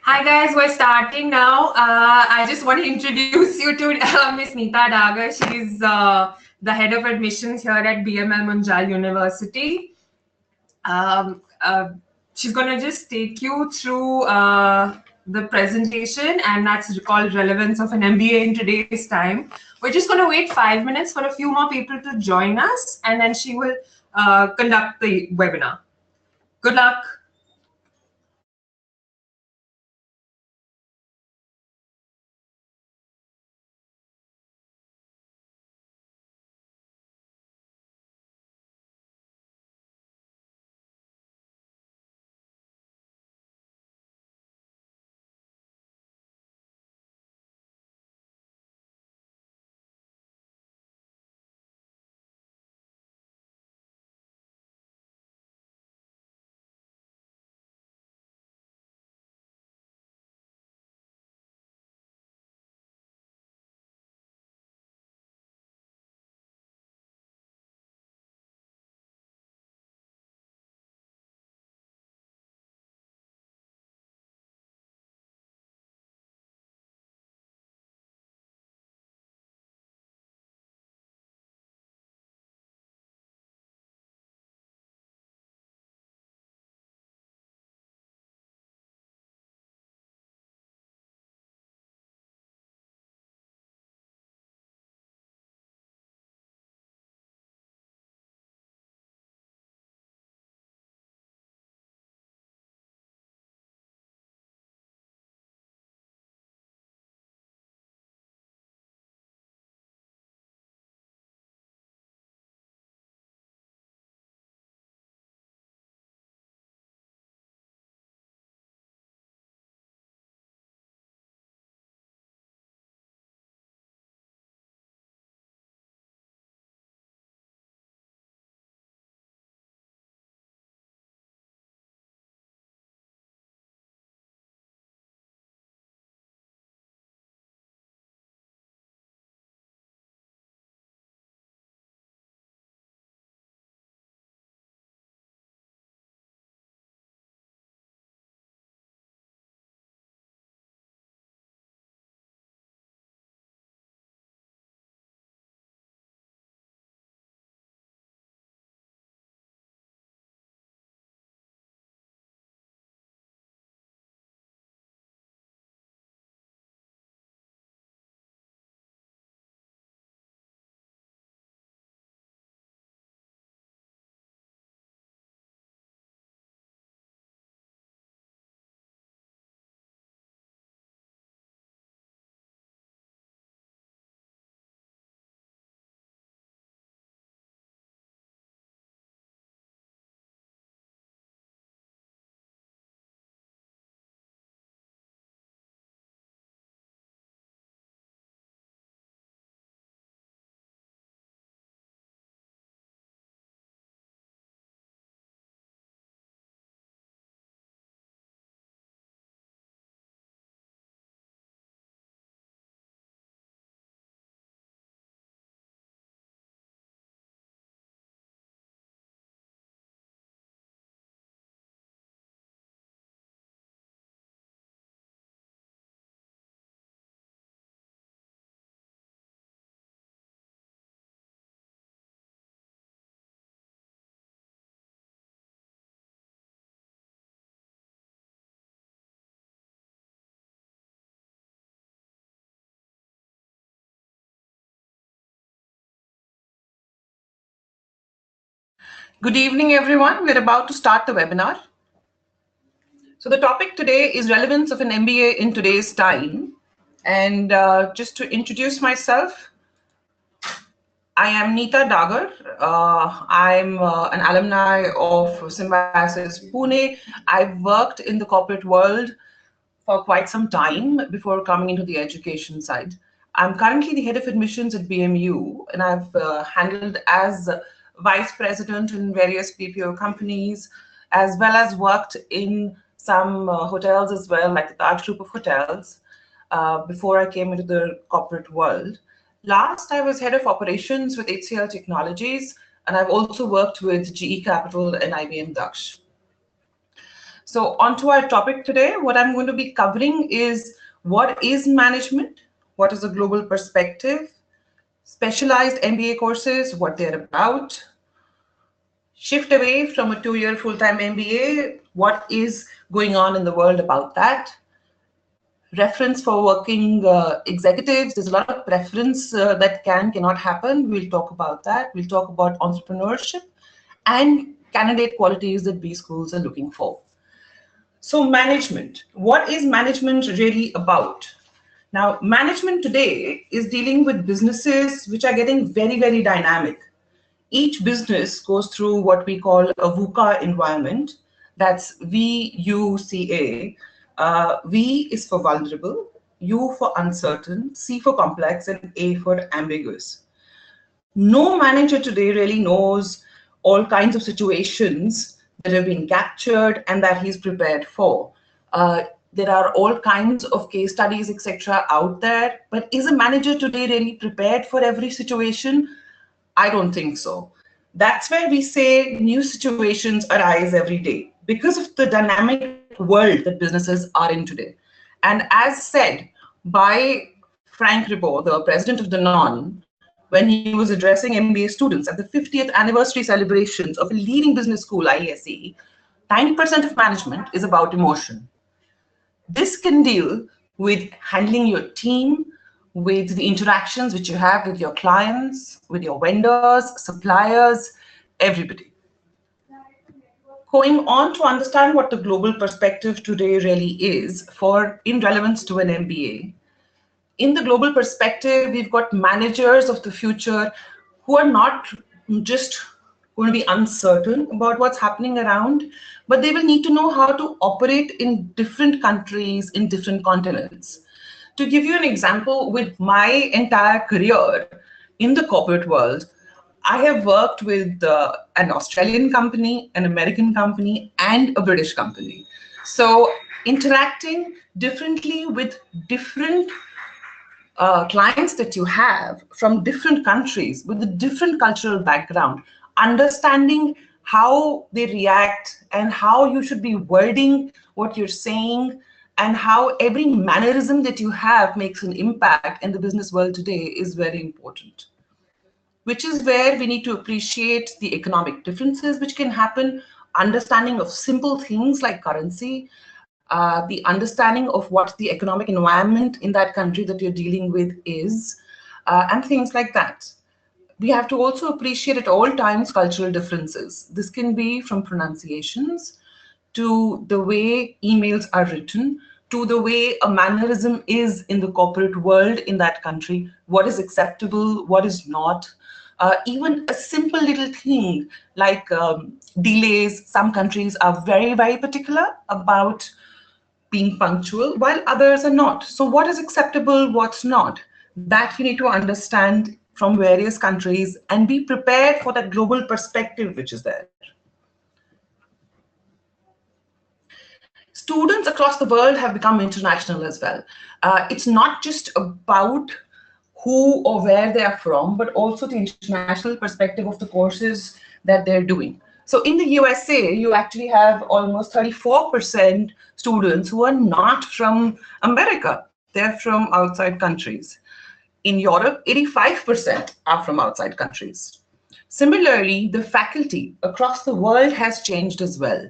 Hi guys, we're starting now. I just want to introduce you to Miss Neeta Dagar. She's the head of admissions here at BML Munjal University. She's going to just take you through the presentation, and that's called Relevance of an MBA in Today's Time. We're just going to wait 5 minutes for a few more people to join us, and then she will conduct the webinar. Good luck. Good evening, everyone. We're about to start the webinar. So the topic today is relevance of an MBA in today's time. And just to introduce myself, I am Neeta Dagar. I'm an alumni of Symbiosis Pune. I've worked in the corporate world for quite some time before coming into the education side. I'm currently the head of admissions at BMU, and I've handled as vice president in various BPO companies, as well as worked in some hotels as well, like the Taj Group of Hotels, before I came into the corporate world. Last, I was head of operations with HCL Technologies, and I've also worked with GE Capital and IBM Daksh. So onto our topic today, what I'm going to be covering is what is management, what is a global perspective, specialized MBA courses, what they're about, shift away from a 2-year full-time MBA, what is going on in the world about that, reference for working executives. There's a lot of preference that cannot happen. We'll talk about that. We'll talk about entrepreneurship and candidate qualities that B schools are looking for. So management, what is management really about? Now, management today is dealing with businesses which are getting very, very dynamic. Each business goes through what we call a VUCA environment. That's VUCA. V is for vulnerable, U for uncertain, C for complex, and A for ambiguous. No manager today really knows all kinds of situations that have been captured and that he's prepared for. There are all kinds of case studies, etc., out there. But is a manager today really prepared for every situation? I don't think so. That's where we say new situations arise every day because of the dynamic world that businesses are in today. And as said by Frank Ribot, the president of Danone, when he was addressing MBA students at the 50th anniversary celebrations of a leading business school, ISE, 90% of management is about emotion. This can deal with handling your team, with the interactions which you have with your clients, with your vendors, suppliers, everybody. Going on to understand what the global perspective today really is in relevance to an MBA. In the global perspective, we've got managers of the future who are not just going to be uncertain about what's happening around, but they will need to know how to operate in different countries, in different continents. To give you an example, with my entire career in the corporate world, I have worked with an Australian company, an American company, and a British company. So interacting differently with different clients that you have from different countries with a different cultural background, understanding how they react and how you should be wording what you're saying and how every mannerism that you have makes an impact in the business world today is very important. Which is where we need to appreciate the economic differences which can happen, understanding of simple things like currency, the understanding of what the economic environment in that country that you're dealing with is, and things like that. We have to also appreciate at all times cultural differences. This can be from pronunciations to the way emails are written, to the way a mannerism is in the corporate world in that country, what is acceptable, what is not. Even a simple little thing like delays, some countries are very, very particular about being punctual, while others are not. So what is acceptable, what's not? That you need to understand from various countries and be prepared for that global perspective which is there. Students across the world have become international as well. It's not just about who or where they are from, but also the international perspective of the courses that they're doing. So in the USA, you actually have almost 34% students who are not from America. They're from outside countries. In Europe, 85% are from outside countries. Similarly, the faculty across the world has changed as well.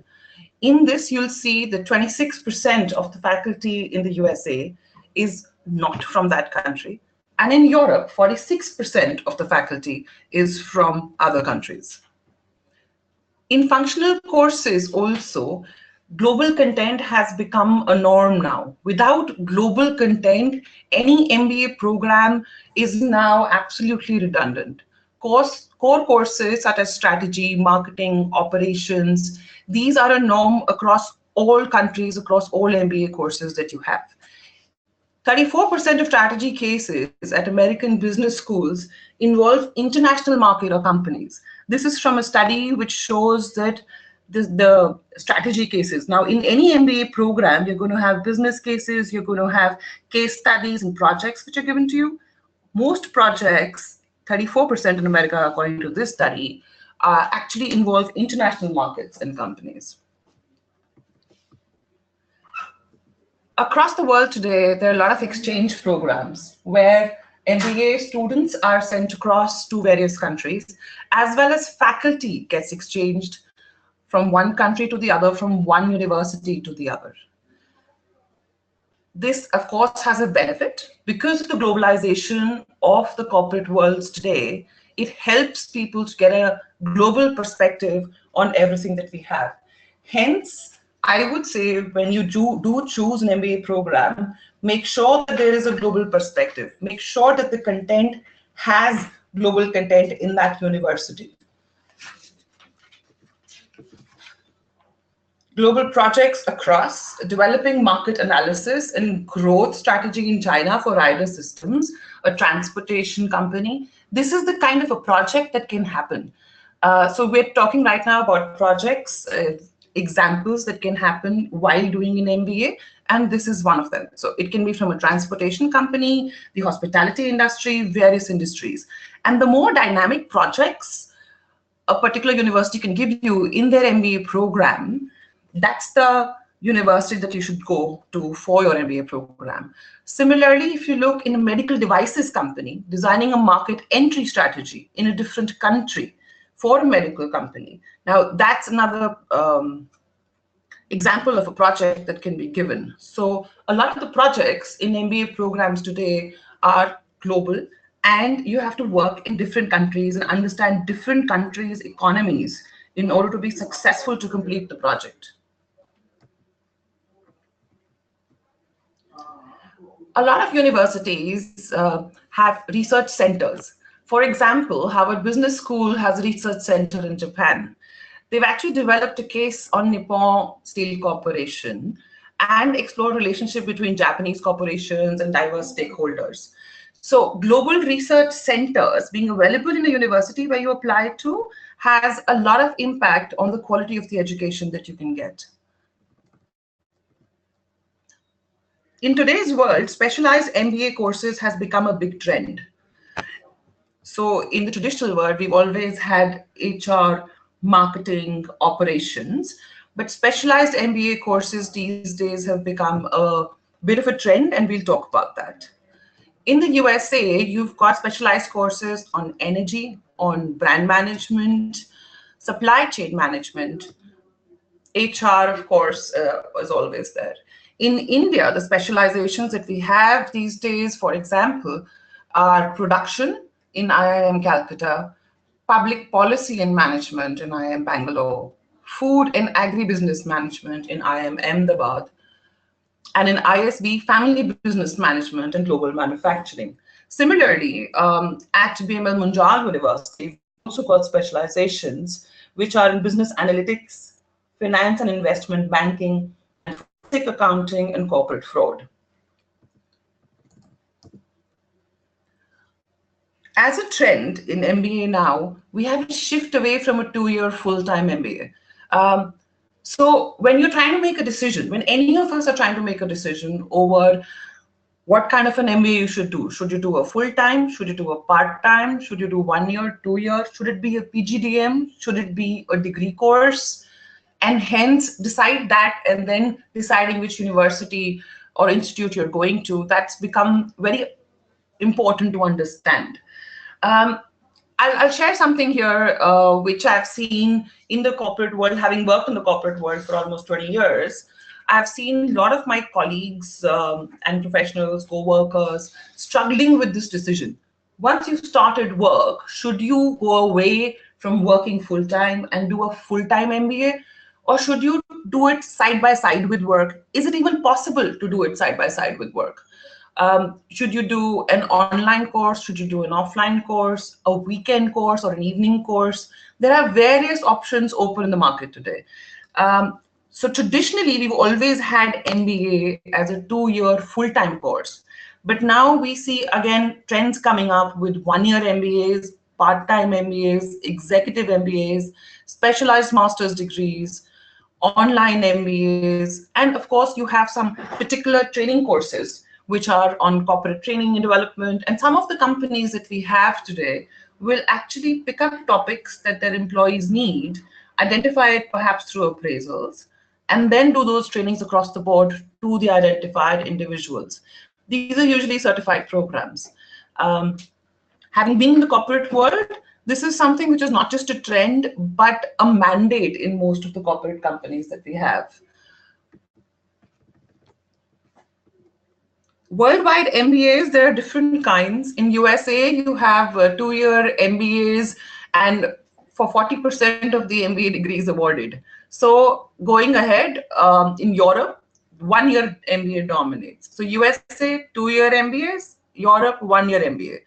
In this, you'll see that 26% of the faculty in the USA is not from that country. And in Europe, 46% of the faculty is from other countries. In functional courses also, global content has become a norm now. Without global content, any MBA program is now absolutely redundant. Core courses such as strategy, marketing, operations, these are a norm across all countries, across all MBA courses that you have. 34% of strategy cases at American business schools involve international market or companies. This is from a study which shows that the strategy cases. Now, in any MBA program, you're going to have business cases, you're going to have case studies and projects which are given to you. Most projects, 34% in America, according to this study, actually involve international markets and companies. Across the world today, there are a lot of exchange programs where MBA students are sent across to various countries, as well as faculty gets exchanged from one country to the other, from one university to the other. This, of course, has a benefit because of the globalization of the corporate worlds today. It helps people to get a global perspective on everything that we have. Hence, I would say when you do choose an MBA program, make sure that there is a global perspective. Make sure that the content has global content in that university. Global projects across developing market analysis and growth strategy in China for rider systems, a transportation company. This is the kind of a project that can happen. So we're talking right now about projects, examples that can happen while doing an MBA, and this is one of them. So it can be from a transportation company, the hospitality industry, various industries. And the more dynamic projects a particular university can give you in their MBA program, that's the university that you should go to for your MBA program. Similarly, if you look in a medical devices company, designing a market entry strategy in a different country for a medical company. Now, that's another example of a project that can be given. So a lot of the projects in MBA programs today are global, and you have to work in different countries and understand different countries' economies in order to be successful to complete the project. A lot of universities have research centers. For example, Harvard Business School has a research center in Japan. They've actually developed a case on Nippon Steel Corporation and explored relationship between Japanese corporations and diverse stakeholders. So global research centers being available in a university where you apply to has a lot of impact on the quality of the education that you can get. In today's world, specialized MBA courses has become a big trend. So in the traditional world, we've always had HR, marketing, operations, but specialized MBA courses these days have become a bit of a trend, and we'll talk about that. In the USA, you've got specialized courses on energy, on brand management, supply chain management. HR, of course, is always there. In India, the specializations that we have these days, for example, are production in IIM Calcutta, public policy and management in IIM Bangalore, food and agribusiness management in IIM Ahmedabad, and in ISB, family business management and global manufacturing. Similarly, at BML Munjal University, we've also got specializations which are in business analytics, finance and investment banking, and forensic accounting and corporate fraud. As a trend in MBA now, we have a shift away from a 2-year full-time MBA. So when you're trying to make a decision, when any of us are trying to make a decision over what kind of an MBA you should you do a full-time? Should you do a part-time? Should you do 1 year, 2 years? Should it be a PGDM? Should it be a degree course? And hence decide that, and then deciding which university or institute you're going to, that's become very important to understand. I'll share something here, which I've seen in the corporate world, having worked in the corporate world for almost 20 years. I've seen a lot of my colleagues and professionals, co-workers, struggling with this decision. Once you've started work, should you go away from working full-time and do a full-time MBA? Or should you do it side by side with work? Is it even possible to do it side by side with work? Should you do an online course? Should you do an offline course, a weekend course, or an evening course? There are various options open in the market today. So traditionally, we've always had MBA as a 2-year full-time course. But now we see, again, trends coming up with 1-year MBAs, part-time MBAs, executive MBAs, specialized master's degrees, online MBAs, and of course, you have some particular training courses which are on corporate training and development. And some of the companies that we have today will actually pick up topics that their employees need, identify it perhaps through appraisals, and then do those trainings across the board to the identified individuals. These are usually certified programs. Having been in the corporate world, this is something which is not just a trend, but a mandate in most of the corporate companies that we have. Worldwide MBAs, there are different kinds. In USA, you have 2-year MBAs, and for 40% of the MBA degrees awarded. So going ahead, in Europe, 1-year MBA dominates. So USA, 2-year MBAs, Europe, 1-year MBA.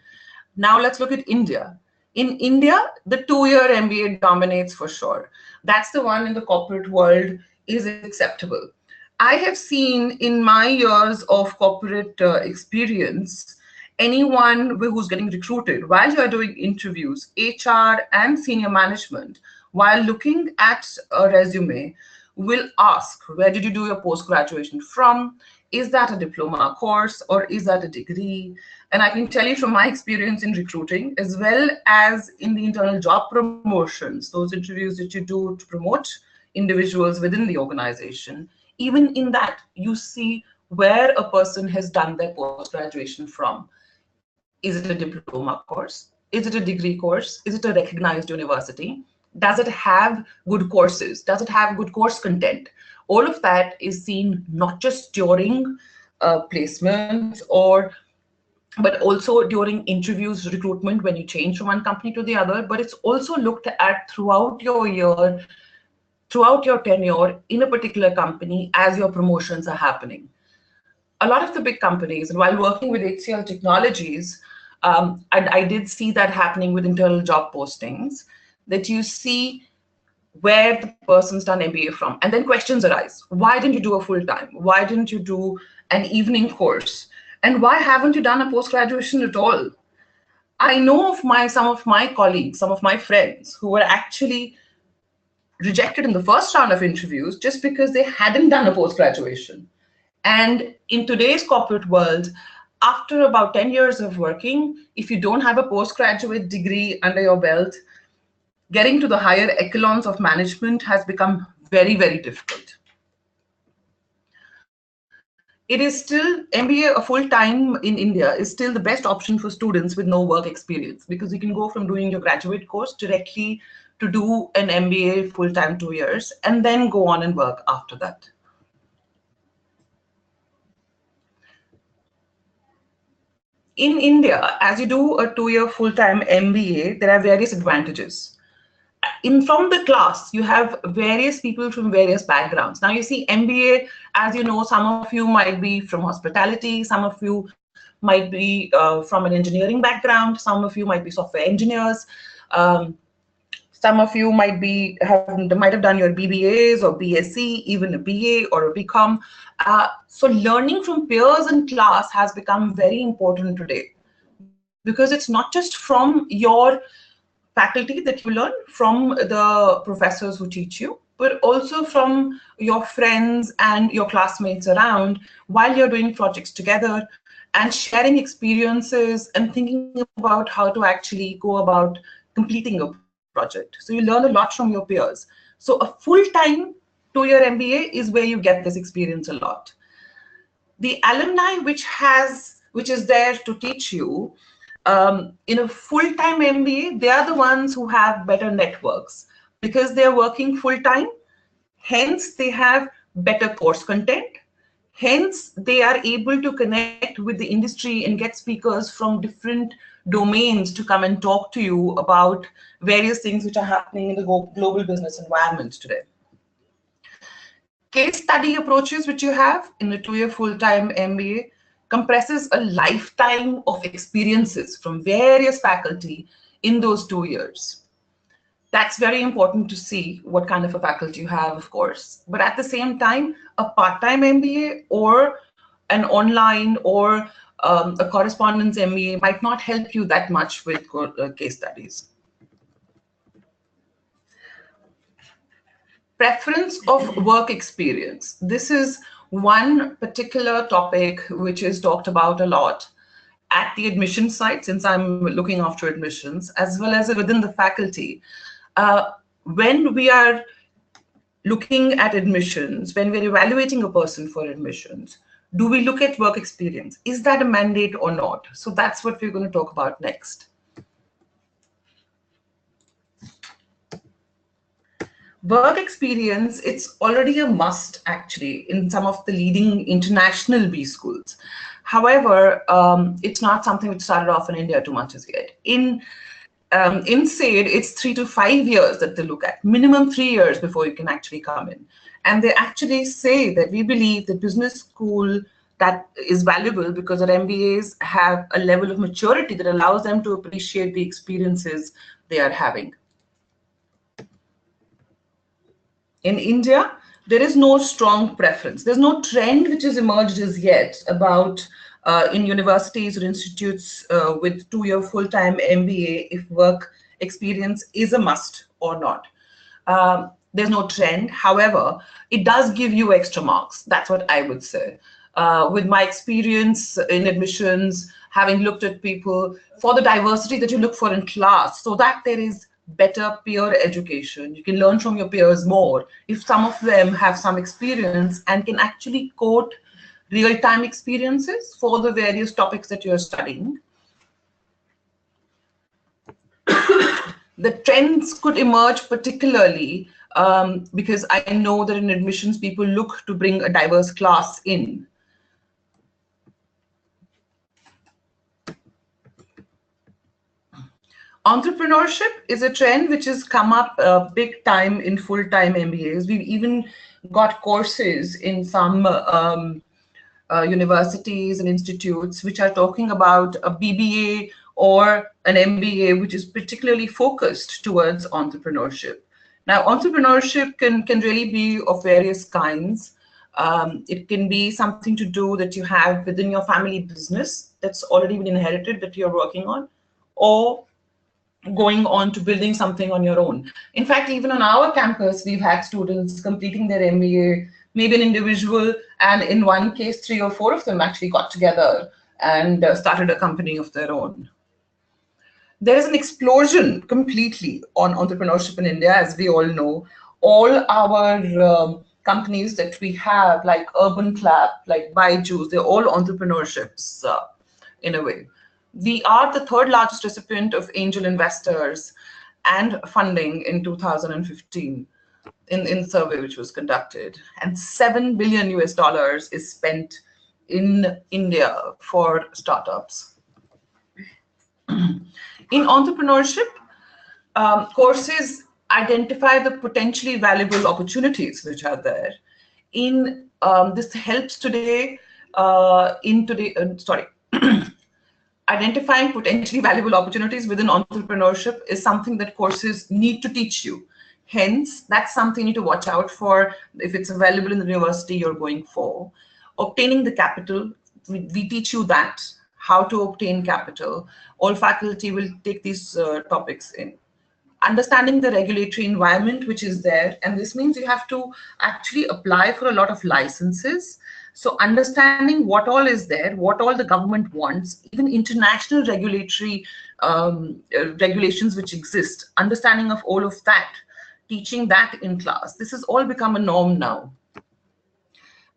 Now let's look at India. In India, the 2-year MBA dominates for sure. That's the one in the corporate world is acceptable. I have seen in my years of corporate experience, anyone who's getting recruited while you're doing interviews, HR and senior management, while looking at a resume, will ask, where did you do your post-graduation from? Is that a diploma course or is that a degree? And I can tell you from my experience in recruiting, as well as in the internal job promotions, those interviews that you do to promote individuals within the organization, even in that, you see where a person has done their post-graduation from. Is it a diploma course? Is it a degree course? Is it a recognized university? Does it have good courses? Does it have good course content? All of that is seen not just during placements but also during interviews, recruitment, when you change from one company to the other, but it's also looked at throughout your year, throughout your tenure in a particular company as your promotions are happening. A lot of the big companies, and while working with HCL Technologies, I did see that happening with internal job postings, that you see where the person's done MBA from. And then questions arise. Why didn't you do a full-time? Why didn't you do an evening course? And why haven't you done a post-graduation at all? I know of some of my colleagues, some of my friends who were actually rejected in the first round of interviews just because they hadn't done a post-graduation. And in today's corporate world, after about 10 years of working, if you don't have a postgraduate degree under your belt, getting to the higher echelons of management has become very, very difficult. It is still, MBA, a full-time in India, is still the best option for students with no work experience, because you can go from doing your graduate course directly to do an MBA full-time 2 years, and then go on and work after that. In India, as you do a 2-year full-time MBA, there are various advantages. From the class, you have various people from various backgrounds. Now you see MBA, as you know, some of you might be from hospitality, some of you might be from an engineering background, some of you might be software engineers, some of you might have done your BBAs or BSc, even a BA or a BCom. So learning from peers in class has become very important today, because it's not just from your faculty that you learn, from the professors who teach you, but also from your friends and your classmates around while you're doing projects together and sharing experiences and thinking about how to actually go about completing a project. So you learn a lot from your peers. So a full-time 2-year MBA is where you get this experience a lot. The alumni which is there to teach you, in a full-time MBA, they are the ones who have better networks because they're working full-time. Hence, they have better course content. Hence, they are able to connect with the industry and get speakers from different domains to come and talk to you about various things which are happening in the global business environment today. Case study approaches which you have in the 2-year full-time MBA compresses a lifetime of experiences from various faculty in those 2 years. That's very important to see what kind of a faculty you have, of course. But at the same time, a part-time MBA or an online or a correspondence MBA might not help you that much with case studies. Preference of work experience. This is one particular topic which is talked about a lot at the admission side, since I'm looking after admissions, as well as within the faculty. When we are looking at admissions, when we're evaluating a person for admissions, do we look at work experience? Is that a mandate or not? So that's what we're going to talk about next. Work experience, it's already a must actually in some of the leading international B schools. However, it's not something which started off in India too much as yet. In SAID, it's 3 to 5 years that they look at, minimum 3 years before you can actually come in. And they actually say that we believe the business school that is valuable because our MBAs have a level of maturity that allows them to appreciate the experiences they are having. In India, there is no strong preference. There's no trend which has emerged as yet about in universities or institutes with 2-year full-time MBA if work experience is a must or not. There's no trend. However, it does give you extra marks. That's what I would say. With my experience in admissions, having looked at people, for the diversity that you look for in class, so that there is better peer education. You can learn from your peers more if some of them have some experience and can actually quote real-time experiences for the various topics that you're studying. The trends could emerge particularly because I know that in admissions, people look to bring a diverse class in. Entrepreneurship is a trend which has come up big time in full-time MBAs. We've even got courses in some universities and institutes which are talking about a BBA or an MBA which is particularly focused towards entrepreneurship. Now, entrepreneurship can really be of various kinds. It can be something to do that you have within your family business that's already been inherited that you're working on, or going on to building something on your own. In fact, even on our campus, we've had students completing their MBA, maybe an individual, and in one case, 3 or 4 of them actually got together and started a company of their own. There is an explosion completely on entrepreneurship in India, as we all know. All our companies that we have, like Urban Clap, like Byju's, they're all entrepreneurships in a way. We are the 3rd largest recipient of angel investors and funding in 2015 in the survey which was conducted. And $7 billion US is spent in India for startups. In entrepreneurship, courses identify the potentially valuable opportunities which are there. This helps today identifying potentially valuable opportunities within entrepreneurship is something that courses need to teach you. Hence, that's something you need to watch out for if it's available in the university you're going for. Obtaining the capital, we teach you that, how to obtain capital. All faculty will take these topics in. Understanding the regulatory environment which is there, and this means you have to actually apply for a lot of licenses. So understanding what all is there, what all the government wants, even international regulatory regulations which exist, understanding of all of that, teaching that in class. This has all become a norm now.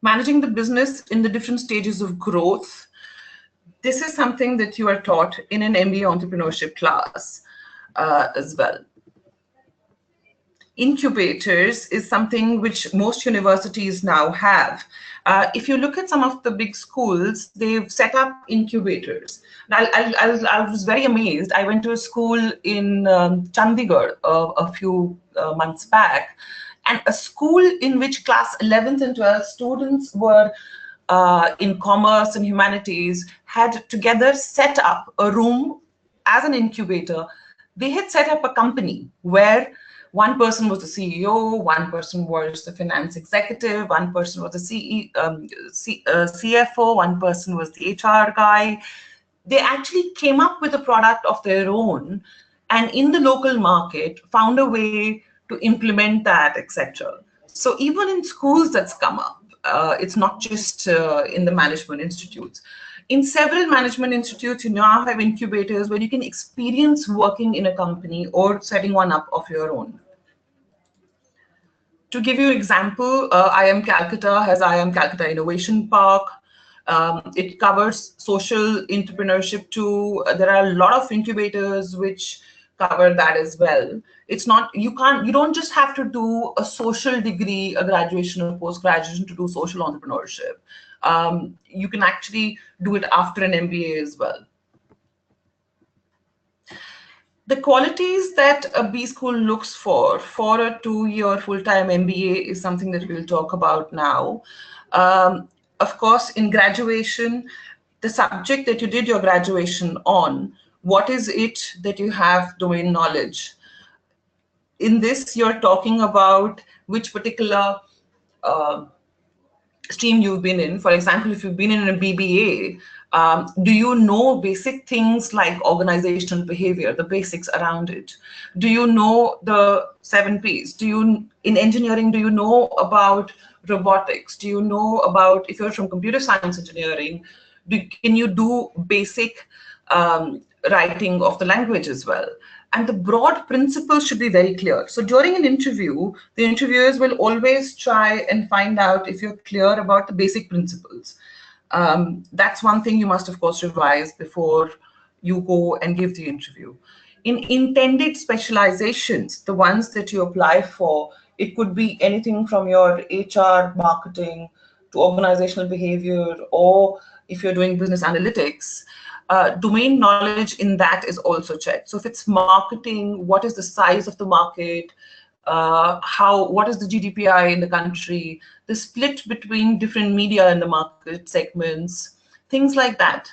Managing the business in the different stages of growth. This is something that you are taught in an MBA entrepreneurship class as well. Incubators is something which most universities now have. If you look at some of the big schools, they've set up incubators. Now, I was very amazed. I went to a school in Chandigarh a few months back, and a school in which class 11th and 12th students were in commerce and humanities had together set up a room as an incubator. They had set up a company where one person was the CEO, one person was the finance executive, one person was the CFO, one person was the HR guy. They actually came up with a product of their own, and in the local market found a way to implement that, etc. So even in schools that's come up, it's not just in the management institutes. In several management institutes, you now have incubators where you can experience working in a company or setting one up of your own. To give you an example, IIM Calcutta has IIM Calcutta Innovation Park. It covers social entrepreneurship too. There are a lot of incubators which cover that as well. It's not, you don't just have to do a social degree, a graduation or post-graduation to do social entrepreneurship. You can actually do it after an MBA as well. The qualities that a B school looks for a 2-year full-time MBA is something that we'll talk about now. Of course, in graduation, the subject that you did your graduation on, what is it that you have domain knowledge? In this, you're talking about which particular stream you've been in. For example, if you've been in a BBA, do you know basic things like organizational behavior, the basics around it? Do you know the 7 Ps? In engineering, do you know about robotics? Do you know about, if you're from computer science engineering, can you do basic writing of the language as well? And the broad principles should be very clear. So during an interview, the interviewers will always try and find out if you're clear about the basic principles. That's one thing you must, of course, revise before you go and give the interview. In intended specializations, the ones that you apply for, it could be anything from your HR, marketing, to organizational behavior, or if you're doing business analytics, domain knowledge in that is also checked. So if it's marketing, what is the size of the market? What is the GDPI in the country? The split between different media in the market segments, things like that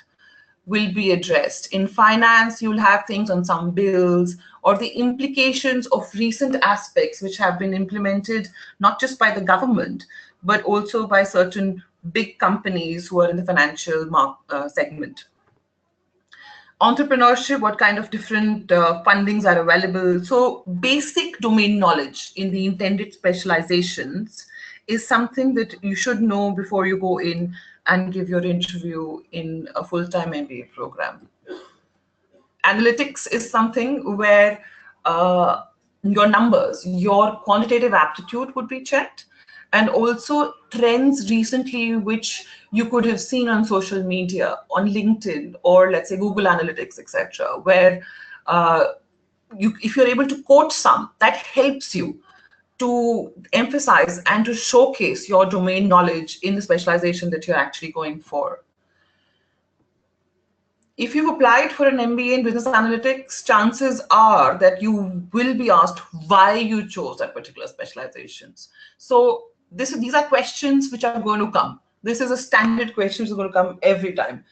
will be addressed. In finance, you'll have things on some bills or the implications of recent aspects which have been implemented not just by the government, but also by certain big companies who are in the financial segment. Entrepreneurship, what kind of different fundings are available. So basic domain knowledge in the intended specializations is something that you should know before you go in and give your interview in a full-time MBA program. Analytics is something where your numbers, your quantitative aptitude would be checked, and also trends recently which you could have seen on social media, on LinkedIn, or let's say Google Analytics, etc., where if you're able to quote some, that helps you to emphasize and to showcase your domain knowledge in the specialization that you're actually going for. If you've applied for an MBA in business analytics, chances are that you will be asked why you chose that particular specializations. So these are questions which are going to come. This is a standard question which is going to come every time.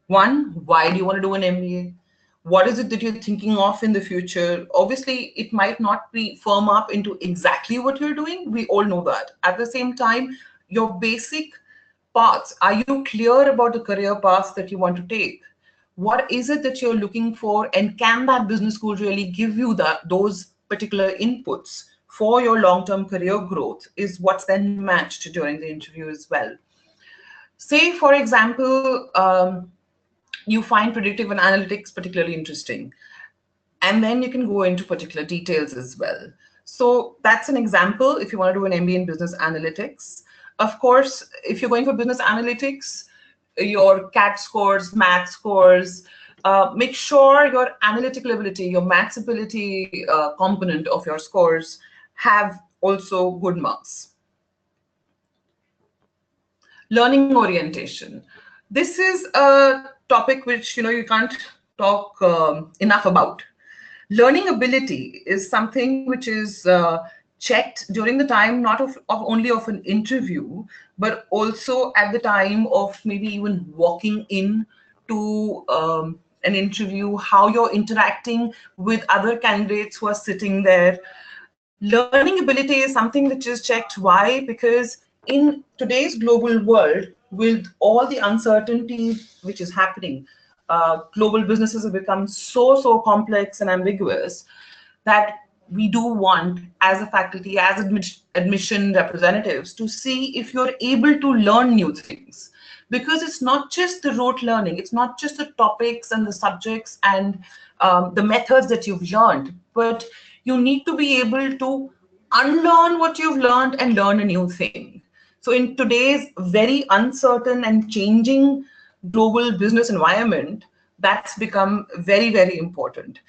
One, why do you want to do an MBA? What is it that you're thinking of in the future? Obviously, it might not be firm up into exactly what you're doing. We all know that. At the same time, your basic paths, are you clear about the career path that you want to take? What is it that you're looking for, and can that business school really give you those particular inputs for your long-term career growth is what's then matched during the interview as well. Say, for example, you find predictive and analytics particularly interesting, and then you can go into particular details as well. So that's an example if you want to do an MBA in business analytics. Of course, if you're going for business analytics, your CAT scores, math scores, make sure your analytical ability, your maths ability component of your scores have also good marks. Learning orientation. This is a topic which you can't talk enough about. Learning ability is something which is checked during the time not only of an interview, but also at the time of maybe even walking in to an interview, how you're interacting with other candidates who are sitting there. Learning ability is something which is checked. Why? Because in today's global world, with all the uncertainty which is happening, global businesses have become so complex and ambiguous that we do want, as a faculty, as admission representatives, to see if you're able to learn new things. Because it's not just the rote learning, it's not just the topics and the subjects and the methods that you've learned, but you need to be able to unlearn what you've learned and learn a new thing. So in today's very uncertain and changing global business environment, that's become very, very important.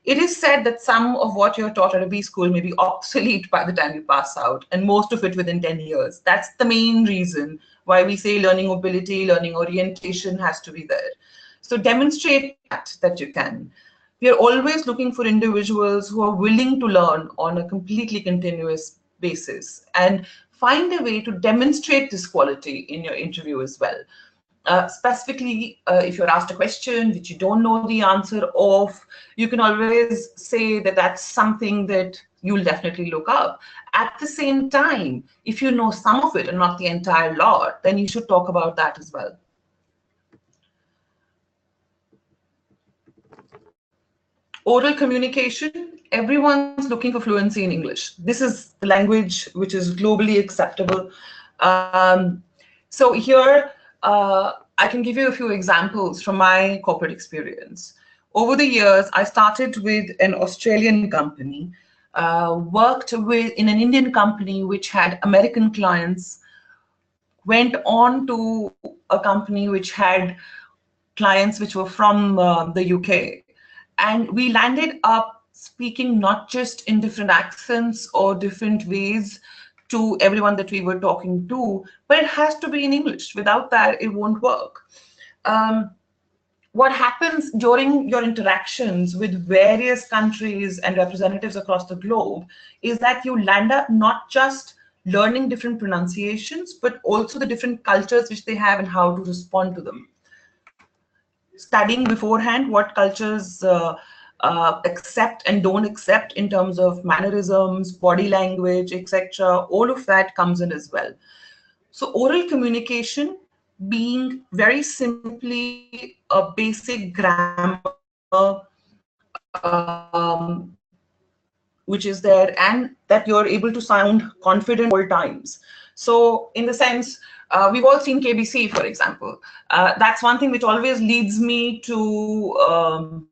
It is said that some of what you're taught at a B school may be obsolete by the time you pass out, and most of it within 10 years. That's the main reason why we say learning mobility, learning orientation has to be there. So demonstrate that you can. We are always looking for individuals who are willing to learn on a completely continuous basis, and find a way to demonstrate this quality in your interview as well. Specifically, if you're asked a question which you don't know the answer of, you can always say that that's something that you'll definitely look up. At the same time, if you know some of it and not the entire lot, then you should talk about that as well. Oral communication, everyone's looking for fluency in English. This is the language which is globally acceptable. So here, I can give you a few examples from my corporate experience. Over the years, I started with an Australian company, worked in an Indian company which had American clients, went on to a company which had clients which were from the UK. And we landed up speaking not just in different accents or different ways to everyone that we were talking to, but it has to be in English. Without that, it won't work. What happens during your interactions with various countries and representatives across the globe is that you land up not just learning different pronunciations, but also the different cultures which they have and how to respond to them. Studying beforehand what cultures accept and don't accept in terms of mannerisms, body language, etc. All of that comes in as well. So oral communication being very simply a basic grammar which is there, and that you're able to sound confident all times. So in the sense, we've all seen KBC, for example. That's one thing which always leads me to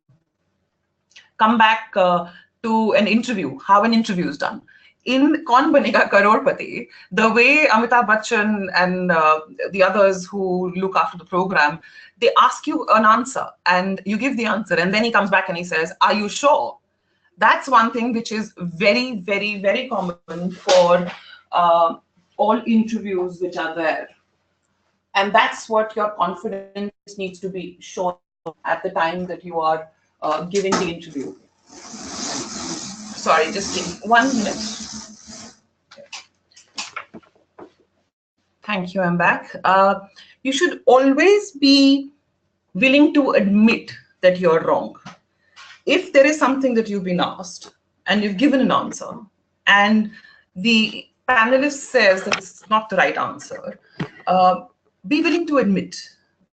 come back to an interview, how an interview is done. In Kaun Banega Crorepati, the way Amitabh Bachchan and the others who look after the program, they ask you an answer and you give the answer, and then he comes back and he says, "Are you sure?" That's one thing which is very, very, very common for all interviews which are there. And that's what your confidence needs to be shown at the time that you are giving the interview. Sorry, just give me 1 minute. Thank you, I'm back. You should always be willing to admit that you're wrong. If there is something that you've been asked and you've given an answer, and the panelist says that it's not the right answer, be willing to admit.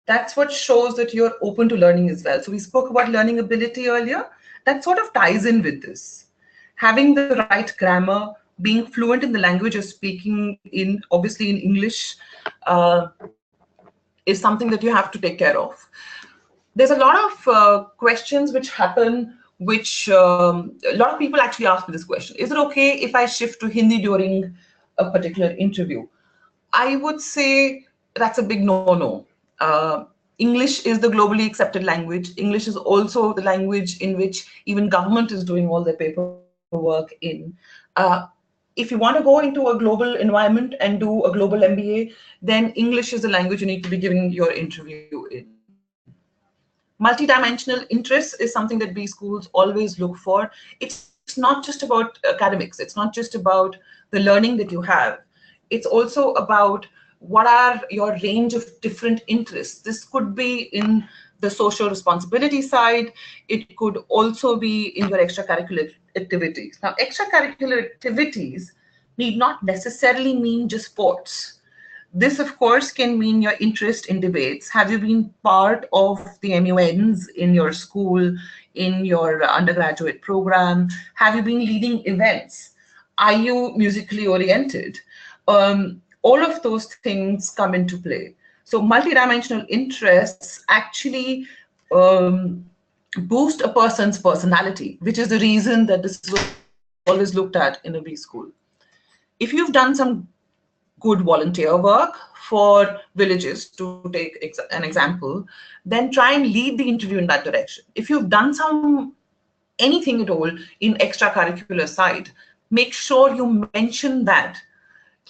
That's what shows that you're open to learning as well. So we spoke about learning ability earlier. That sort of ties in with this. Having the right grammar, being fluent in the language you're speaking in, obviously in English, is something that you have to take care of. There's a lot of questions which happen, which a lot of people actually ask me this question. Is it okay if I shift to Hindi during a particular interview? I would say that's a big no-no. English is the globally accepted language. English is also the language in which even government is doing all their paperwork in. If you want to go into a global environment and do a global MBA, then English is the language you need to be giving your interview in. Multidimensional interests is something that B schools always look for. It's not just about academics. It's not just about the learning that you have. It's also about what are your range of different interests. This could be in the social responsibility side. It could also be in your extracurricular activities. Now, extracurricular activities need not necessarily mean just sports. This, of course, can mean your interest in debates. Have you been part of the MUNs in your school, in your undergraduate program? Have you been leading events? Are you musically oriented? All of those things come into play. So multidimensional interests actually boost a person's personality, which is the reason that this was always looked at in a B school. If you've done some good volunteer work for villages, to take an example, then try and lead the interview in that direction. If you've done anything at all in extracurricular side, make sure you mention that.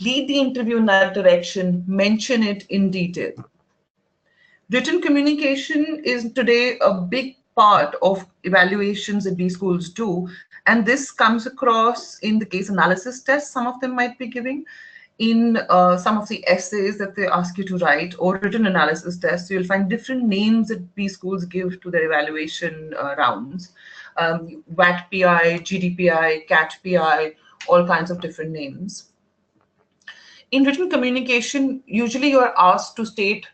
Lead the interview in that direction, mention it in detail. Written communication is today a big part of evaluations that B schools do, and this comes across in the case analysis tests some of them might be giving, in some of the essays that they ask you to write, or written analysis tests. So you'll find different names that B schools give to their evaluation rounds. VAT-PI, GDPI, CAT-PI, all kinds of different names. In written communication, usually you're asked to state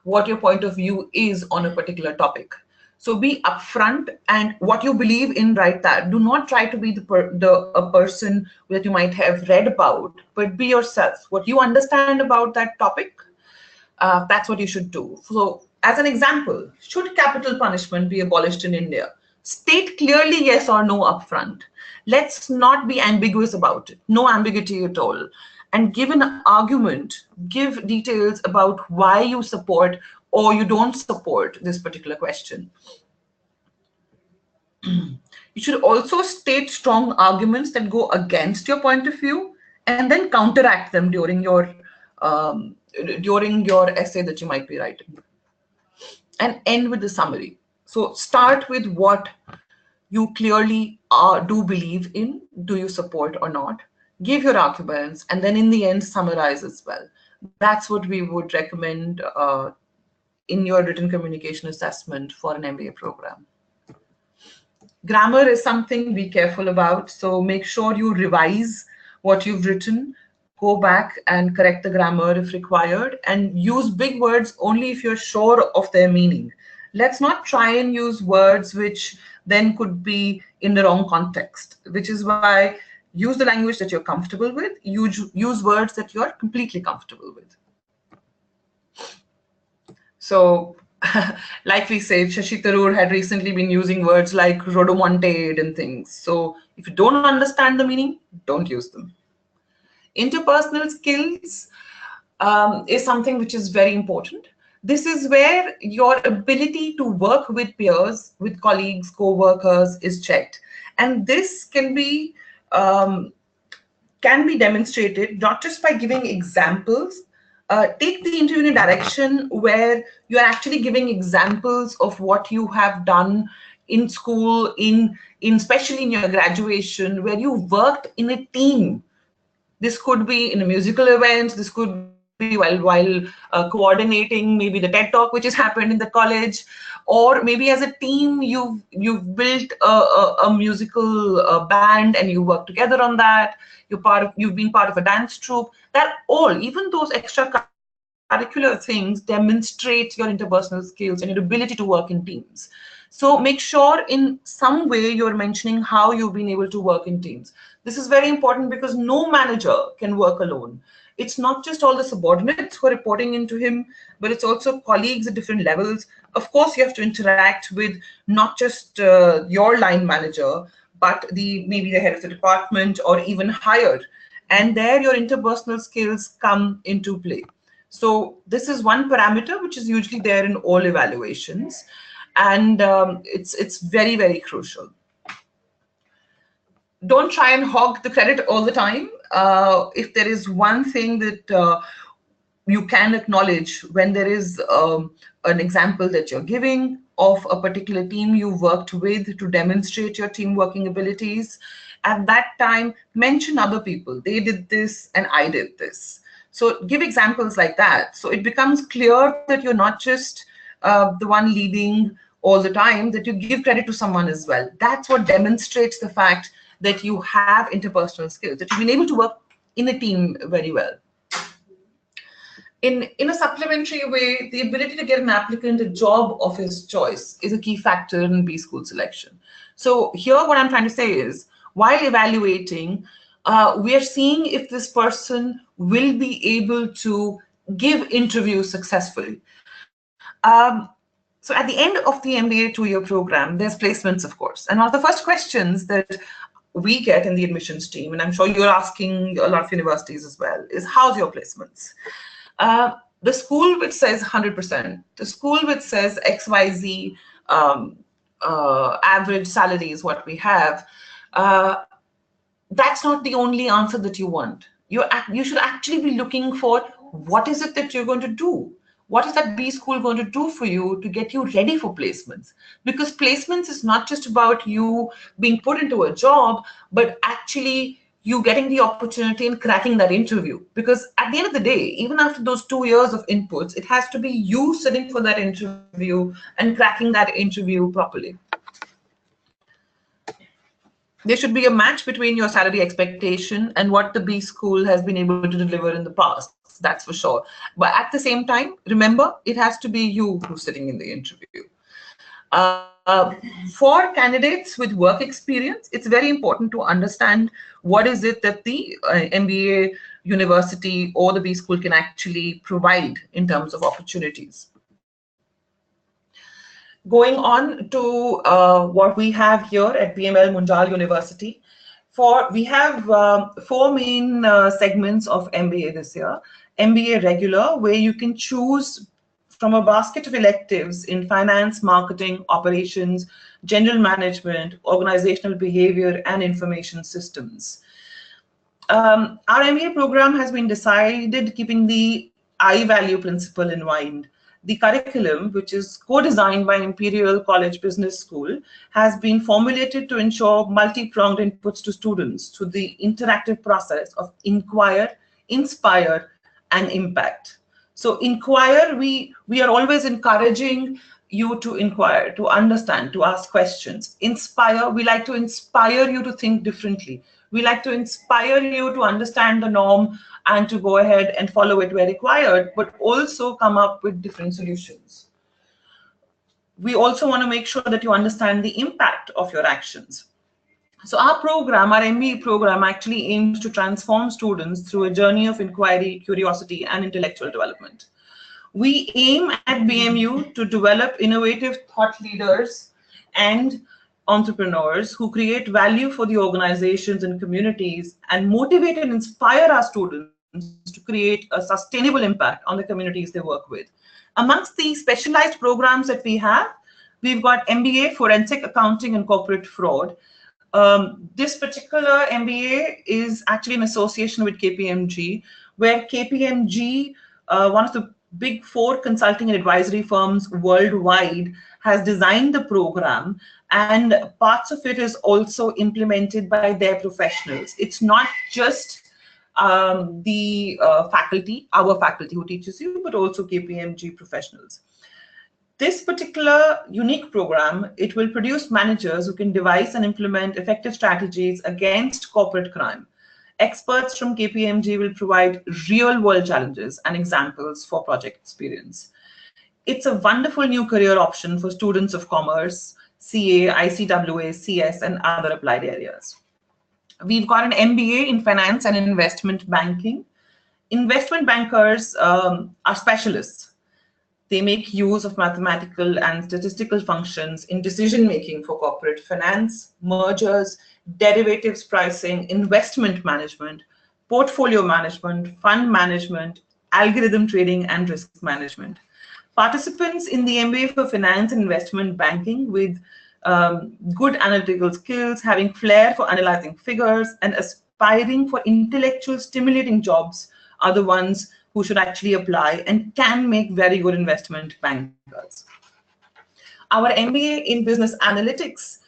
what your point of view is on a particular topic. So be upfront, and what you believe in, write that. Do not try to be a person that you might have read about, but be yourself. What you understand about that topic, that's what you should do. So as an example, should capital punishment be abolished in India? State clearly yes or no upfront. Let's not be ambiguous about it. No ambiguity at all. And give an argument, give details about why you support or you don't support this particular question. You should also state strong arguments that go against your point of view, and then counteract them during your essay that you might be writing. And end with the summary. So start with what you clearly do believe in, do you support or not. Give your arguments, and then in the end, summarize as well. That's what we would recommend in your written communication assessment for an MBA program. Grammar is something be careful about, so make sure you revise what you've written, go back and correct the grammar if required, and use big words only if you're sure of their meaning. Let's not try and use words which then could be in the wrong context, which is why use the language that you're comfortable with, use words that you're completely comfortable with. So, like we said, Shashi Tharoor had recently been using words like rhodomontade and things. So if you don't understand the meaning, don't use them. Interpersonal skills is something which is very important. This is where your ability to work with peers, with colleagues, co-workers is checked. And this can be demonstrated not just by giving examples. Take the interview in a direction where you're actually giving examples of what you have done in school, especially in your graduation, where you worked in a team. This could be in a musical event, this could be while coordinating maybe the TED Talk which has happened in the college, or maybe as a team you've built a musical band and you work together on that. You've been part of a dance troupe. That all, even those extracurricular things, demonstrate your interpersonal skills and your ability to work in teams. So make sure in some way you're mentioning how you've been able to work in teams. This is very important because no manager can work alone. It's not just all the subordinates who are reporting into him, but it's also colleagues at different levels. Of course, you have to interact with not just your line manager, but maybe the head of the department or even higher. And there your interpersonal skills come into play. So this is one parameter which is usually there in all evaluations. And it's very, very crucial. Don't try and hog the credit all the time. If there is one thing that you can acknowledge when there is an example that you're giving of a particular team you worked with to demonstrate your team working abilities, at that time, mention other people. They did this and I did this. So give examples like that. So it becomes clear that you're not just the one leading all the time, that you give credit to someone as well. That's what demonstrates the fact that you have interpersonal skills, that you've been able to work in a team very well. In a supplementary way, the ability to get an applicant a job of his choice is a key factor in B school selection. So here what I'm trying to say is, while evaluating, we are seeing if this person will be able to give interviews successfully. So at the end of the MBA two-year program, there's placements, of course. And one of the first questions that we get in the admissions team, and I'm sure you're asking a lot of universities as well, is how's your placements? The school which says 100%, the school which says XYZ average salary is what we have, that's not the only answer that you want. You should actually be looking for what is it that you're going to do? What is that B school going to do for you to get you ready for placements? Because placements is not just about you being put into a job, but actually you getting the opportunity and cracking that interview. Because at the end of the day, even after those 2 years of inputs, it has to be you sitting for that interview and cracking that interview properly. There should be a match between your salary expectation and what the B school has been able to deliver in the past. That's for sure. But at the same time, remember, it has to be you who's sitting in the interview. For candidates with work experience, it's very important to understand what is it that the MBA university or the B school can actually provide in terms of opportunities. Going on to what we have here at BML Munjal University, we have 4 main segments of MBA this year. MBA regular, where you can choose from a basket of electives in finance, marketing, operations, general management, organizational behavior, and information systems. Our MBA program has been decided keeping the I value principle in mind. The curriculum, which is co-designed by Imperial College Business School, has been formulated to ensure multi-pronged inputs to students through the interactive process of inquire, inspire, and impact. So inquire, we are always encouraging you to inquire, to understand, to ask questions. Inspire, we like to inspire you to think differently. We like to inspire you to understand the norm and to go ahead and follow it where required, but also come up with different solutions. We also want to make sure that you understand the impact of your actions. So our program, our MBA program, actually aims to transform students through a journey of inquiry, curiosity, and intellectual development. We aim at BMU to develop innovative thought leaders and entrepreneurs who create value for the organizations and communities and motivate and inspire our students to create a sustainable impact on the communities they work with. Amongst the specialized programs that we have, we've got MBA, Forensic Accounting and Corporate Fraud. This particular MBA is actually in association with KPMG, where KPMG, one of the big 4 consulting and advisory firms worldwide, has designed the program, and parts of it is also implemented by their professionals. It's not just the faculty, our faculty who teaches you, but also KPMG professionals. This particular unique program, it will produce managers who can devise and implement effective strategies against corporate crime. Experts from KPMG will provide real-world challenges and examples for project experience. It's a wonderful new career option for students of commerce, CA, ICWA, CS, and other applied areas. We've got an MBA in finance and investment banking. Investment bankers are specialists. They make use of mathematical and statistical functions in decision-making for corporate finance, mergers, derivatives pricing, investment management, portfolio management, fund management, algorithm trading, and risk management. Participants in the MBA for finance and investment banking with good analytical skills, having flair for analyzing figures, and aspiring for intellectual stimulating jobs are the ones who should actually apply and can make very good investment bankers. Our MBA in business analytics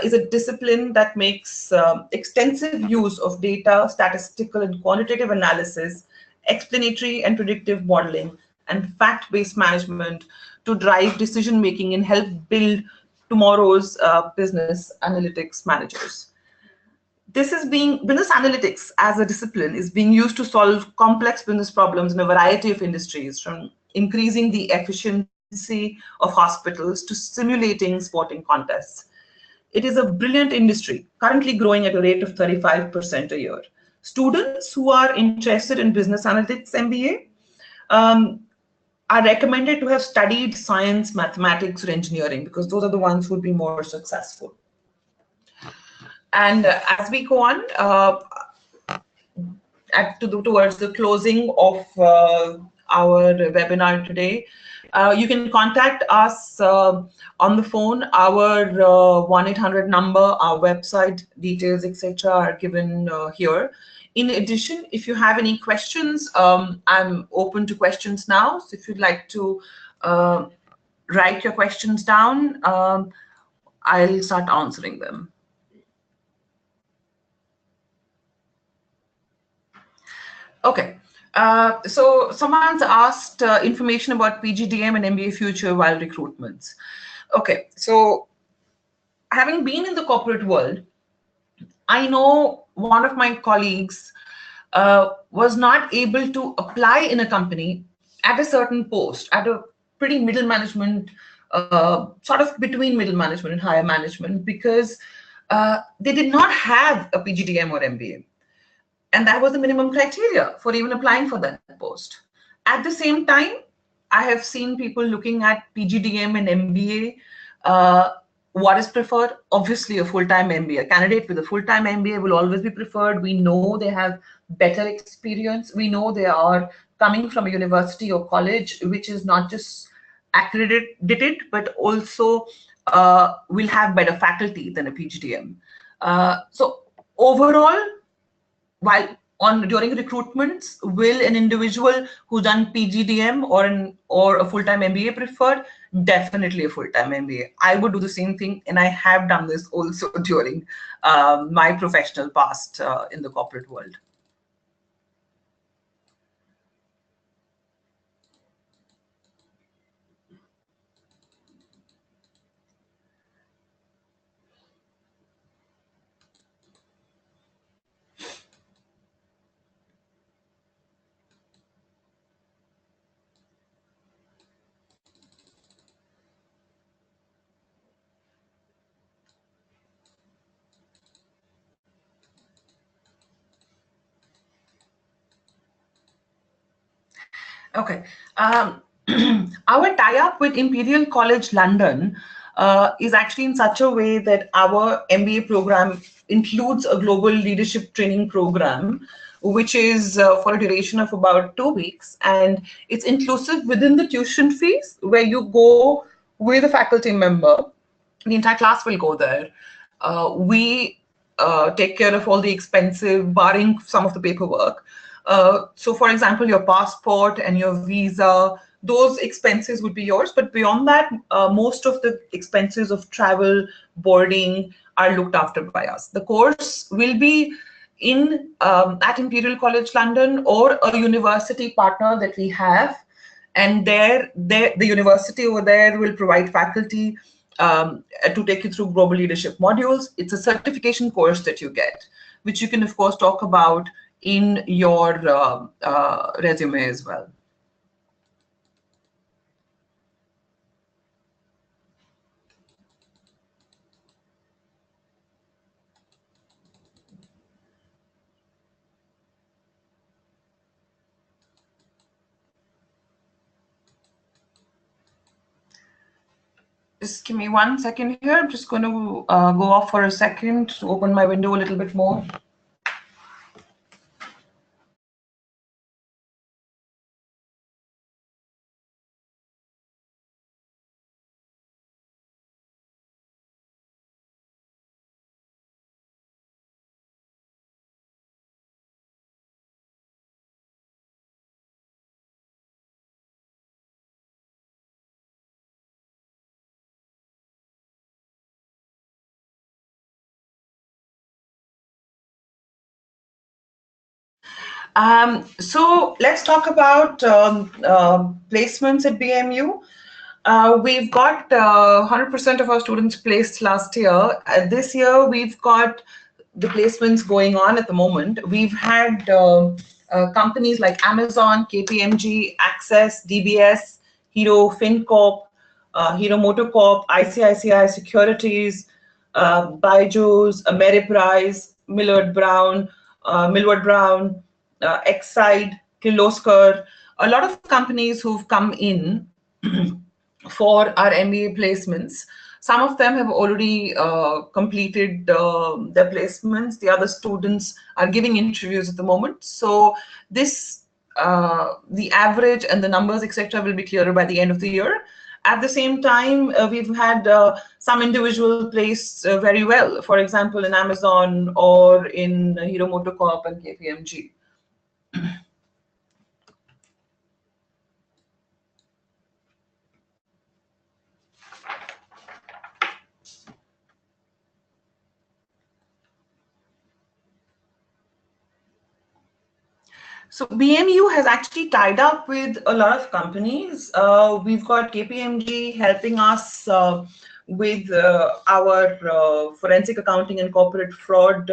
is a discipline that makes extensive use of data, statistical and quantitative analysis, explanatory and predictive modeling, and fact-based management to drive decision-making and help build tomorrow's business analytics managers. Business analytics as a discipline is being used to solve complex business problems in a variety of industries, from increasing the efficiency of hospitals to simulating sporting contests. It is a brilliant industry, currently growing at a rate of 35% a year. Students who are interested in business analytics MBA are recommended to have studied science, mathematics, or engineering, because those are the ones who would be more successful. And as we go on towards the closing of our webinar today, you can contact us on the phone. Our 1-800 number, our website details, etc., are given here. In addition, if you have any questions, I'm open to questions now. So if you'd like to write your questions down, I'll start answering them. Okay. So someone's asked information about PGDM and MBA future while recruitments. Okay, so having been in the corporate world, I know one of my colleagues was not able to apply in a company at a certain post, at a pretty middle management, sort of between middle management and higher management, because they did not have a PGDM or MBA. And that was the minimum criteria for even applying for that post. At the same time, I have seen people looking at PGDM and MBA. What is preferred? Obviously, a full-time MBA. A candidate with a full-time MBA will always be preferred. We know they have better experience. We know they are coming from a university or college, which is not just accredited, but also will have better faculty than a PGDM. So overall, while during recruitments, will an individual who's done PGDM or a full-time MBA preferred? Definitely a full-time MBA. I would do the same thing, and I have done this also during my professional past in the corporate world. Okay. Our tie-up with Imperial College London is actually in such a way that our MBA program includes a global leadership training program, which is for a duration of about 2 weeks. And it's inclusive within the tuition fees, where you go with a faculty member. The entire class will go there. We take care of all the expensive, barring some of the paperwork. So for example, your passport and your visa, those expenses would be yours. But beyond that, most of the expenses of travel, boarding are looked after by us. The course will be in at Imperial College London or a university partner that we have. And the university over there will provide faculty to take you through global leadership modules. It's a certification course that you get, which you can, of course, talk about in your resume as well. Just give me 1 second here. I'm just going to go off for a second to open my window a little bit more. So let's talk about placements at BMU. We've got 100% of our students placed last year. This year, we've got the placements going on at the moment. We've had companies like Amazon, KPMG, Access, DBS, Hero FinCorp, Hero Motorcorp, ICICI Securities, Byju's, Ameriprise, Millward Brown, Exide, Kirloskar, a lot of companies who've come in for our MBA placements. Some of them have already completed their placements. The other students are giving interviews at the moment. So this, the average and the numbers, etc., will be clearer by the end of the year. At the same time, we've had some individual placed very well, for example, in Amazon or in Hero MotoCorp and KPMG. So BMU has actually tied up with a lot of companies. We've got KPMG helping us with our forensic accounting and corporate fraud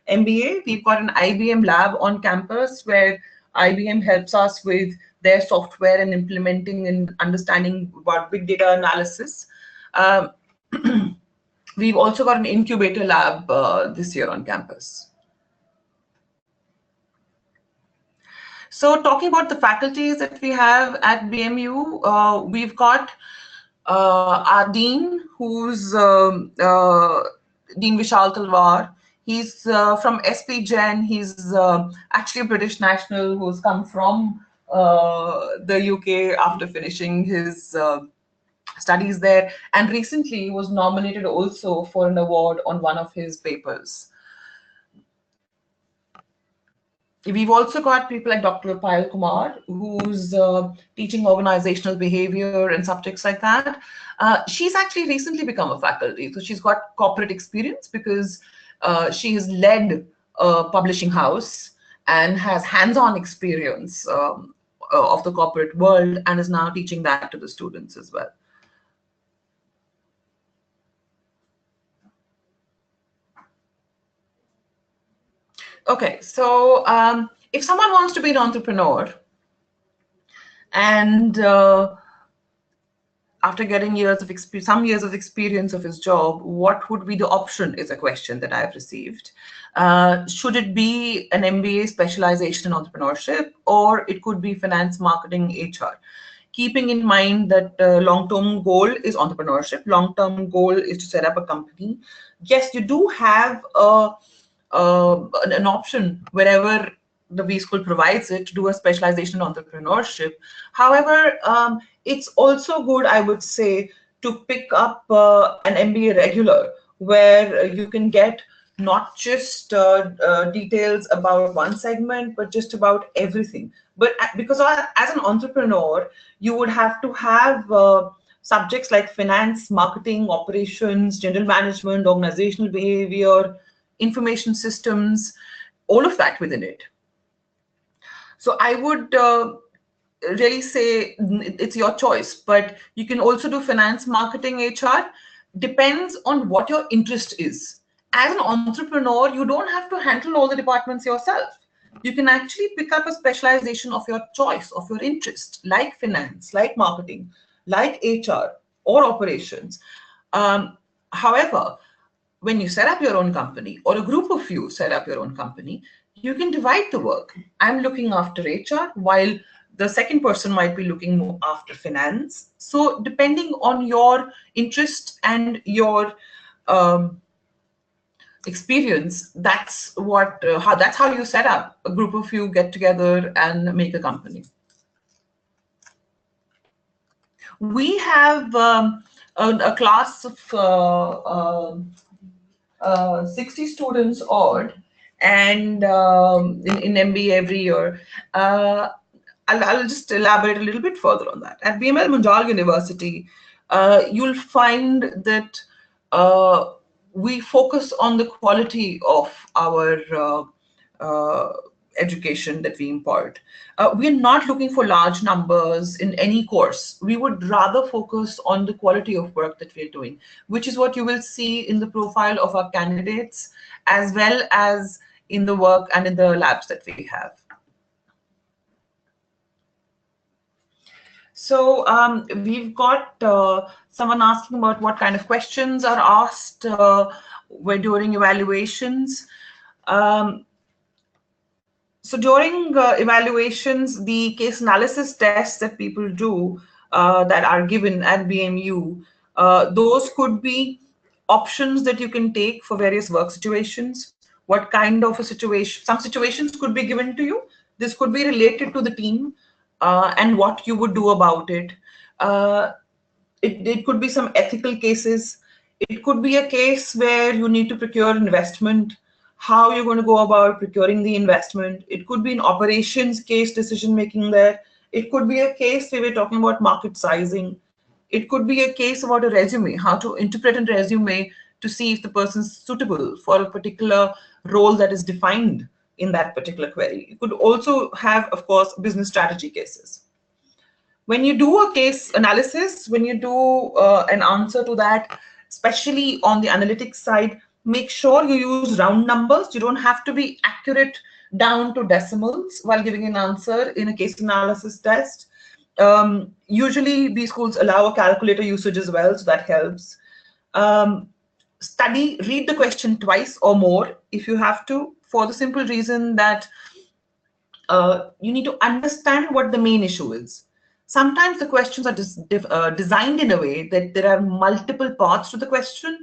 MBA. We've got an IBM lab on campus where IBM helps us with their software and implementing and understanding about big data analysis. We've also got an incubator lab this year on campus. So talking about the faculties that we have at BMU, we've got our dean, who's Dean Vishal Talwar. He's from SP Gen. He's actually a British national who's come from the UK after finishing his studies there, and recently was nominated also for an award on one of his papers. We've also got people like Dr. Payal Kumar, who's teaching organizational behavior and subjects like that. She's actually recently become a faculty, so she's got corporate experience because she has led a publishing house and has hands-on experience of the corporate world and is now teaching that to the students as well. Okay, so if someone wants to be an entrepreneur and after getting some years of experience of his job, what would be the option is a question that I've received. Should it be an MBA specialization in entrepreneurship, or it could be finance, marketing, HR? Keeping in mind that long-term goal is entrepreneurship, long-term goal is to set up a company. Yes, you do have an option wherever the B School provides it to do a specialization in entrepreneurship. However, it's also good, I would say, to pick up an MBA regular where you can get not just details about one segment, but just about everything. But because as an entrepreneur, you would have to have subjects like finance, marketing, operations, general management, organizational behavior, information systems, all of that within it. So I would really say it's your choice, but you can also do finance, marketing, HR. Depends on what your interest is. As an entrepreneur, you don't have to handle all the departments yourself. You can actually pick up a specialization of your choice, of your interest, like finance, like marketing, like HR or operations. However, when you set up your own company, or a group of you set up your own company, you can divide the work. I'm looking after HR while the second person might be looking more after finance. So depending on your interest and your experience, that's how you set up a group of you, get together and make a company. We have a class of 60 students odd, and in MBA every year. I'll just elaborate a little bit further on that. At BML Munjal University, you'll find that we focus on the quality of our education that we impart. We're not looking for large numbers in any course. We would rather focus on the quality of work that we're doing, which is what you will see in the profile of our candidates, as well as in the work and in the labs that we have. So we've got someone asking about what kind of questions are asked during evaluations. So during evaluations, the case analysis tests that people do that are given at BMU Those could be options that you can take for various work situations. What kind of a situation, some situations could be given to you. This could be related to the team and what you would do about it. It could be some ethical cases. It could be a case where you need to procure investment, how you're going to go about procuring the investment. It could be an operations case decision making there. It could be a case where we're talking about market sizing. It could be a case about a resume, how to interpret a resume to see if the person's suitable for a particular role that is defined in that particular query. You could also have, of course, business strategy cases. When you do a case analysis, when you do an answer to that, especially on the analytics side, make sure you use round numbers. You don't have to be accurate down to decimals while giving an answer in a case analysis test. Usually, these schools allow a calculator usage as well, so that helps. Read the question twice or more if you have to, for the simple reason that you need to understand what the main issue is. Sometimes the questions are designed in a way that there are multiple parts to the question,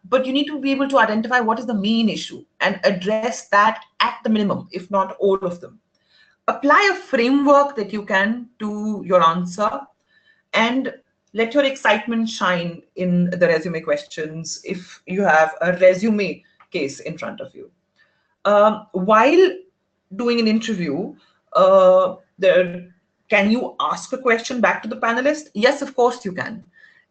but you need to be able to identify what is the main issue and address that at the minimum, if not all of them. Apply a framework that you can to your answer, and let your excitement shine in the resume questions if you have a resume case in front of you. While doing an interview, can you ask a question back to the panelist? Yes, of course you can.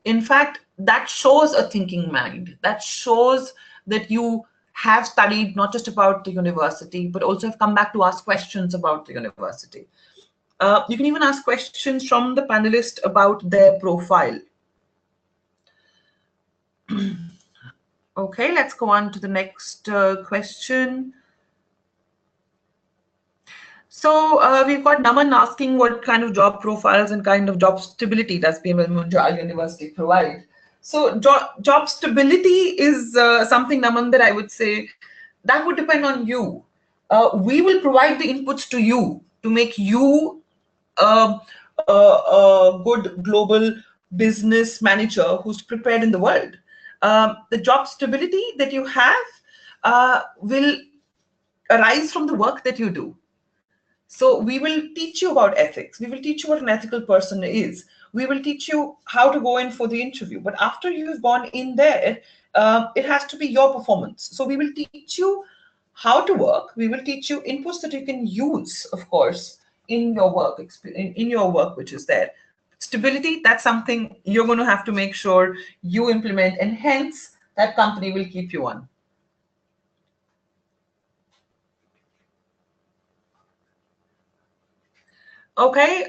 In fact, that shows a thinking mind. That shows that you have studied not just about the university, but also have come back to ask questions about the university. You can even ask questions from the panelist about their profile. Okay, let's go on to the next question. So we've got Naman asking what kind of job profiles and kind of job stability does BML Munjal University provide. So job stability is something, Naman, that I would say that would depend on you. We will provide the inputs to you to make you a good global business manager who's prepared in the world. The job stability that you have will arise from the work that you do. So we will teach you about ethics. We will teach you what an ethical person is. We will teach you how to go in for the interview. But after you've gone in there, it has to be your performance. So we will teach you how to work. We will teach you inputs that you can use, of course, in your work, which is there. Stability, that's something you're going to have to make sure you implement, and hence that company will keep you on. Okay,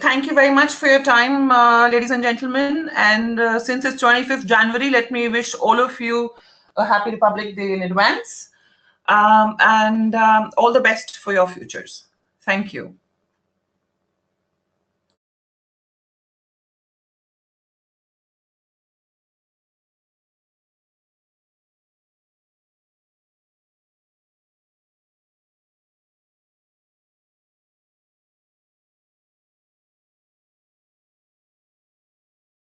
thank you very much for your time, ladies and gentlemen. And since it's 25th January, let me wish all of you a happy Republic Day in advance, and all the best for your futures. Thank you.